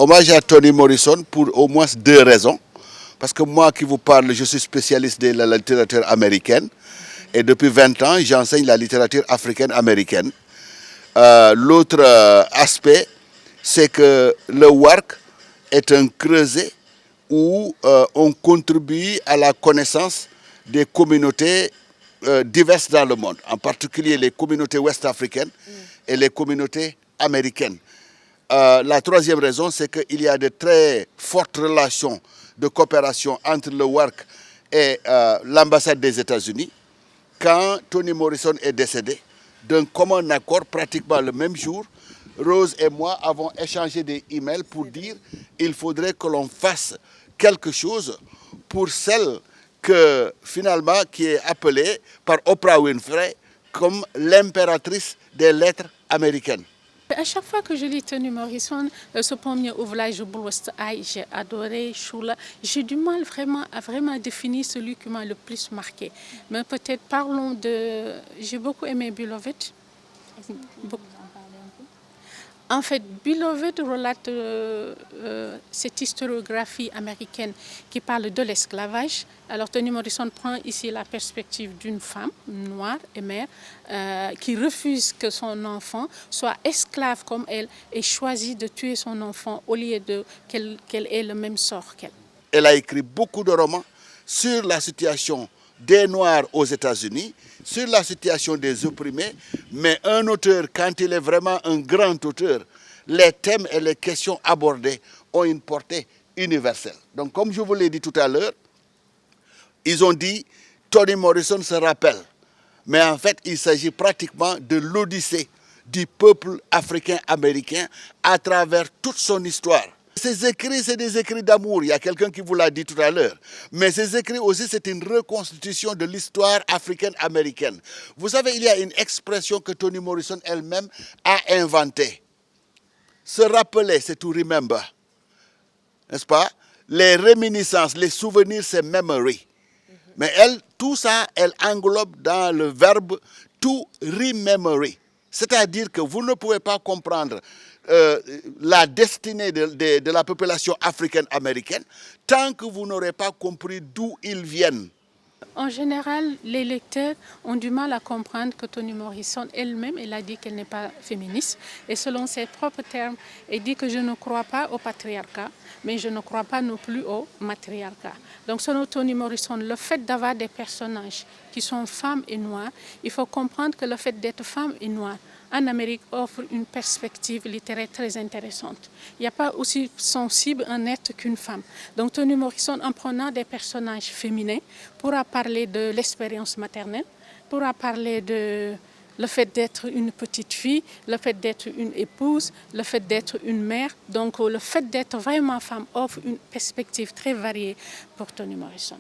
Hommage à Toni Morrison pour au moins deux raisons. Parce que moi qui vous parle, je suis spécialiste de la littérature américaine. Et depuis 20 ans, j'enseigne la littérature africaine-américaine. L'autre aspect, c'est que le WARC est un creuset où on contribue à la connaissance des communautés diverses dans le monde, en particulier les communautés ouest-africaines et les communautés américaines. La troisième raison, c'est qu'il y a de très fortes relations de coopération entre le WARC et l'ambassade des États-Unis. Quand Toni Morrison est décédé, d'un commun accord, pratiquement le même jour, Rose et moi avons échangé des emails pour dire qu'il faudrait que l'on fasse quelque chose pour celle que, finalement, qui est appelée par Oprah Winfrey comme l'impératrice des lettres américaines. À chaque fois que je lis Toni Morrison, ce premier ouvrage, Blue Eye, j'ai adoré, Shula. J'ai du mal à vraiment définir celui qui m'a le plus marqué. Mais peut-être parlons de... J'ai beaucoup aimé Beloved. En fait, Beloved relate cette historiographie américaine qui parle de l'esclavage. Alors, Toni Morrison prend ici la perspective d'une femme noire et mère qui refuse que son enfant soit esclave comme elle et choisit de tuer son enfant au lieu qu'elle ait le même sort qu'elle. Elle a écrit beaucoup de romans sur la situation des Noirs aux États-Unis, sur la situation des opprimés, mais un auteur, quand il est vraiment un grand auteur, les thèmes et les questions abordées ont une portée universelle. Donc, comme je vous l'ai dit tout à l'heure, ils ont dit Toni Morrison se rappelle, mais en fait, il s'agit pratiquement de l'odyssée du peuple africain-américain à travers toute son histoire. Ces écrits, c'est des écrits d'amour. Il y a quelqu'un qui vous l'a dit tout à l'heure. Mais ces écrits aussi, c'est une reconstitution de l'histoire africaine-américaine. Vous savez, il y a une expression que Toni Morrison elle-même a inventée. Se rappeler, c'est to remember. N'est-ce pas? Les réminiscences, les souvenirs, c'est memory. Mais elle, tout ça, elle englobe dans le verbe to rememory. C'est-à-dire que vous ne pouvez pas comprendre la destinée de la population africaine-américaine tant que vous n'aurez pas compris d'où ils viennent. En général, les lecteurs ont du mal à comprendre que Toni Morrison elle-même, elle a dit qu'elle n'est pas féministe. Et selon ses propres termes, elle dit que je ne crois pas au patriarcat, mais je ne crois pas non plus au matriarcat. Donc selon Toni Morrison, le fait d'avoir des personnages qui sont femmes et noires, il faut comprendre que le fait d'être femme et noire en Amérique offre une perspective littéraire très intéressante. Il n'y a pas aussi sensible un être qu'une femme. Donc Toni Morrison, en prenant des personnages féminins, pourra parler de l'expérience maternelle, pourra parler de le fait d'être une petite fille, le fait d'être une épouse, le fait d'être une mère. Donc le fait d'être vraiment femme offre une perspective très variée pour Toni Morrison.